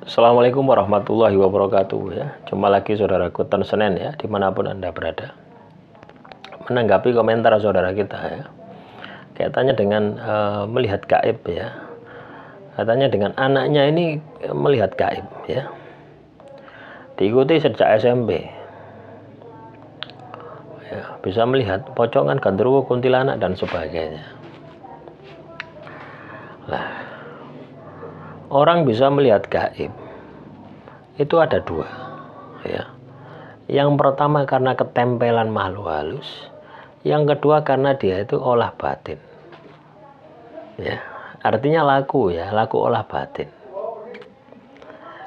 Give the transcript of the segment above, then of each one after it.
Assalamualaikum warahmatullahi wabarakatuh ya. Jumpa lagi saudaraku Ten Senin ya, dimanapun Anda berada. Menanggapi komentar saudara kita ya, kaitannya dengan melihat gaib ya. Katanya dengan anaknya ini melihat gaib ya. Diikuti sejak SMP. Ya, bisa melihat pocongan, genderuwo, kuntilanak dan sebagainya. Nah, orang bisa melihat gaib itu ada dua ya. Yang pertama karena ketempelan makhluk halus, yang kedua karena dia itu olah batin ya, artinya laku olah batin.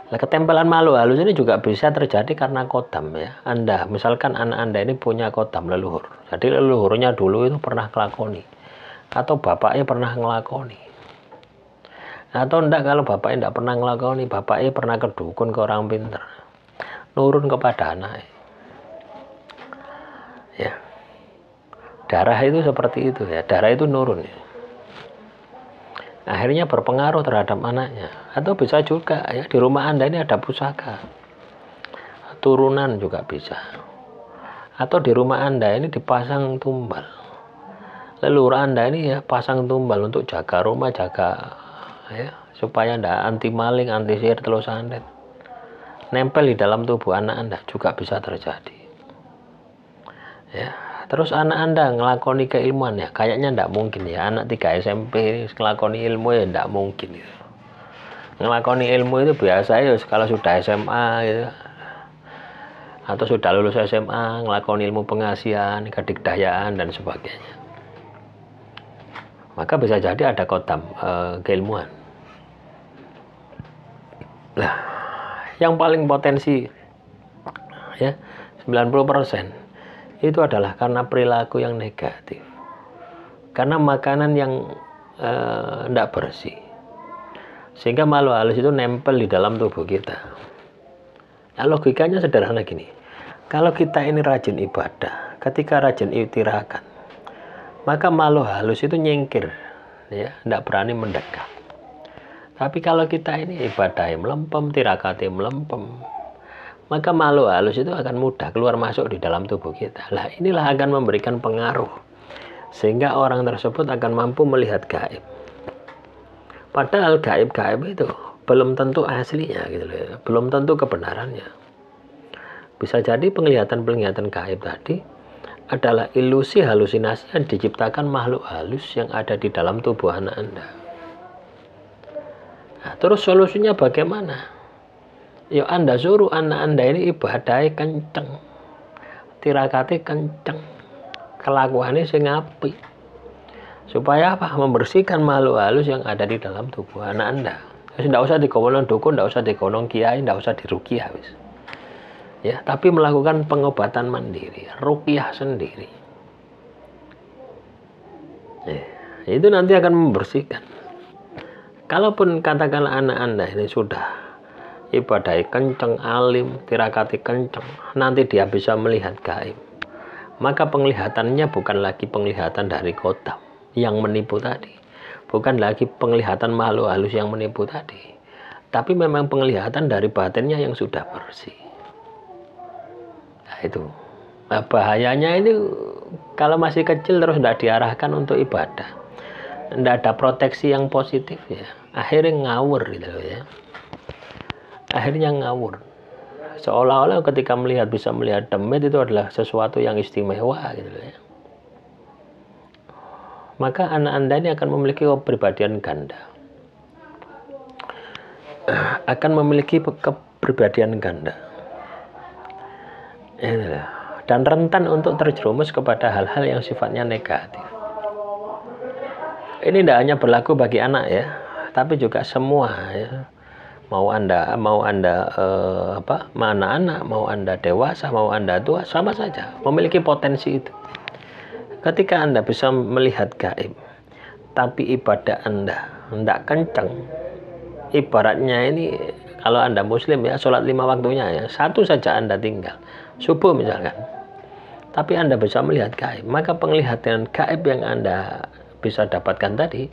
Nah, ketempelan makhluk halus ini juga bisa terjadi karena kodam ya. Anda misalkan anak Anda ini punya kodam leluhur, jadi leluhurnya dulu itu pernah ngelakoni atau bapaknya pernah ngelakoni. Atau enggak, kalau bapaknya enggak pernah ngelakoni, bapaknya pernah ke dukun, ke orang pintar, nurun kepada anak ya. Darah itu seperti itu ya, darah itu nurun ya. Akhirnya berpengaruh terhadap anaknya. Atau bisa juga ya, di rumah Anda ini ada pusaka turunan juga bisa. Atau di rumah Anda ini dipasang tumbal, leluhur Anda ini ya pasang tumbal untuk jaga rumah, jaga ya, supaya ndak anti maling, anti sihir, telur santet, nempel di dalam tubuh anak Anda juga bisa terjadi ya. Terus anak Anda ngelakoni keilmuan ya, kayaknya ndak mungkin ya, anak 3 SMP ngelakoni ilmu ya ndak mungkin ya. Ngelakoni ilmu itu biasa ya kalau sudah SMA gitu, atau sudah lulus SMA, ngelakoni ilmu pengasihan, kedikdayaan dan sebagainya. Maka bisa jadi ada kodam keilmuan. Nah, yang paling potensi ya 90% itu adalah karena perilaku yang negatif, karena makanan yang tidak bersih, sehingga makhluk halus itu nempel di dalam tubuh kita. Nah, logikanya sederhana gini, kalau kita ini rajin ibadah, ketika rajin tirakat, maka makhluk halus itu nyingkir ya, tidak berani mendekat. Tapi kalau kita ini ibadahnya melempem, tirakatnya melempem, maka makhluk halus itu akan mudah keluar masuk di dalam tubuh kita. Lah, inilah akan memberikan pengaruh sehingga orang tersebut akan mampu melihat gaib. Padahal gaib-gaib itu belum tentu aslinya gitu loh ya, belum tentu kebenarannya. Bisa jadi penglihatan-penglihatan gaib tadi adalah ilusi, halusinasi yang diciptakan makhluk halus yang ada di dalam tubuh anak Anda. Nah, terus solusinya bagaimana? Ya Anda suruh anak Anda ini ibadahnya kenceng, tirakatnya kenceng, kelakuannya sing apik. Supaya apa? Membersihkan makhluk halus yang ada di dalam tubuh anak Anda. Tidak usah digonong dukun, tidak usah digonong kiai, tidak usah diruqyah wis. Ya, tapi melakukan pengobatan mandiri, ruqyah sendiri. Ya, itu nanti akan membersihkan. Kalaupun katakan anak Anda ini sudah ibadah kenceng, alim, tirakati kenceng, nanti dia bisa melihat gaib, maka penglihatannya bukan lagi penglihatan dari kodam yang menipu tadi, bukan lagi penglihatan makhluk halus yang menipu tadi, tapi memang penglihatan dari batinnya yang sudah bersih. Nah, itu bahayanya ini kalau masih kecil terus tidak diarahkan untuk ibadah, tidak ada proteksi yang positif ya, akhirnya ngawur gitu loh ya. Akhirnya ngawur, seolah-olah ketika bisa melihat demit itu adalah sesuatu yang istimewa gitu loh ya. Maka anak Anda ini akan memiliki kepribadian ganda, dan rentan untuk terjerumus kepada hal-hal yang sifatnya negatif. Ini tidak hanya berlaku bagi anak ya, tapi juga semua ya. Mau anda anak-anak, mau Anda dewasa, mau Anda tua, sama saja memiliki potensi itu. Ketika Anda bisa melihat gaib, tapi ibadah Anda tidak kencang, ibaratnya ini kalau Anda muslim ya, sholat 5 waktunya ya, satu saja Anda tinggal, subuh misalkan, tapi Anda bisa melihat gaib, maka penglihatan gaib yang Anda bisa dapatkan tadi,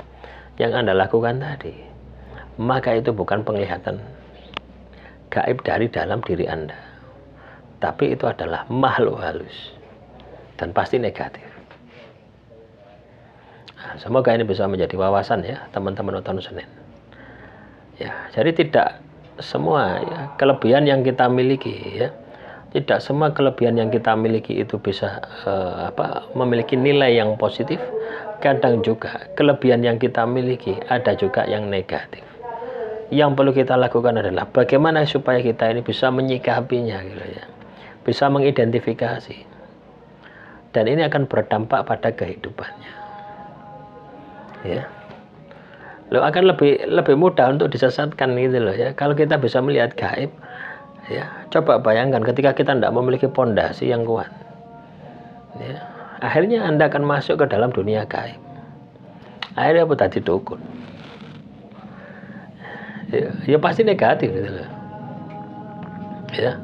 yang Anda lakukan tadi, maka itu bukan penglihatan gaib dari dalam diri Anda. Tapi itu adalah makhluk halus dan pasti negatif. Nah, semoga ini bisa menjadi wawasan ya teman-teman nonton Senin. Ya, jadi tidak semua ya, kelebihan yang kita miliki ya, tidak semua kelebihan yang kita miliki itu bisa memiliki nilai yang positif. Kadang juga kelebihan yang kita miliki ada juga yang negatif. Yang perlu kita lakukan adalah bagaimana supaya kita ini bisa menyikapinya gitu ya. Bisa mengidentifikasi. Dan ini akan berdampak pada kehidupannya. Ya. Lo akan lebih mudah untuk disesatkan gitu loh ya. Kalau kita bisa melihat gaib, ya, coba bayangkan ketika kita tidak memiliki pondasi yang kuat. Ya, akhirnya Anda akan masuk ke dalam dunia gaib. Akhirnya apa tadi dukun. Ya pasti negatif gitu loh. Ya.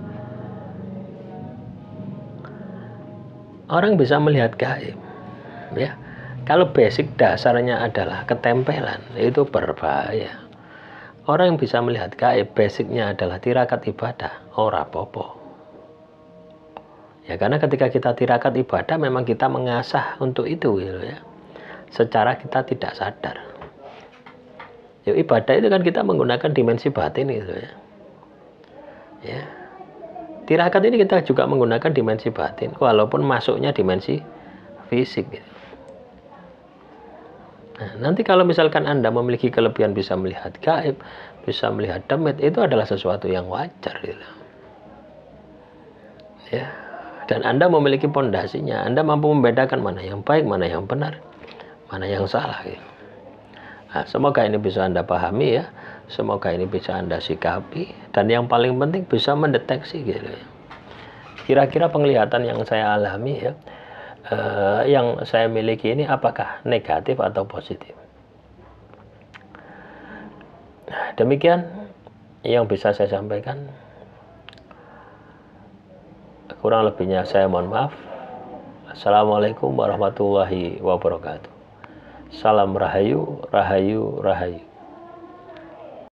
Orang bisa melihat gaib. Ya. Kalau basic dasarnya adalah ketempelan, itu berbahaya. Orang yang bisa melihat gaib, basicnya adalah tirakat ibadah, ora popo. Ya, karena ketika kita tirakat ibadah, memang kita mengasah untuk itu, gitu ya. Secara kita tidak sadar. Ya, ibadah itu kan kita menggunakan dimensi batin, gitu ya. Ya. Tirakat ini kita juga menggunakan dimensi batin, walaupun masuknya dimensi fisik, gitu. Nah, nanti kalau misalkan Anda memiliki kelebihan bisa melihat gaib, bisa melihat demit, itu adalah sesuatu yang wajar gitu. Ya. Dan Anda memiliki pondasinya, Anda mampu membedakan mana yang baik, mana yang benar, mana yang salah gitu. Nah, semoga ini bisa Anda pahami ya. Semoga ini bisa Anda sikapi, dan yang paling penting bisa mendeteksi gitu ya. Kira-kira penglihatan yang saya alami ya, yang saya miliki ini apakah negatif atau positif. Demikian yang bisa saya sampaikan. Kurang lebihnya saya mohon maaf. Assalamualaikum warahmatullahi wabarakatuh. Salam rahayu, rahayu, rahayu.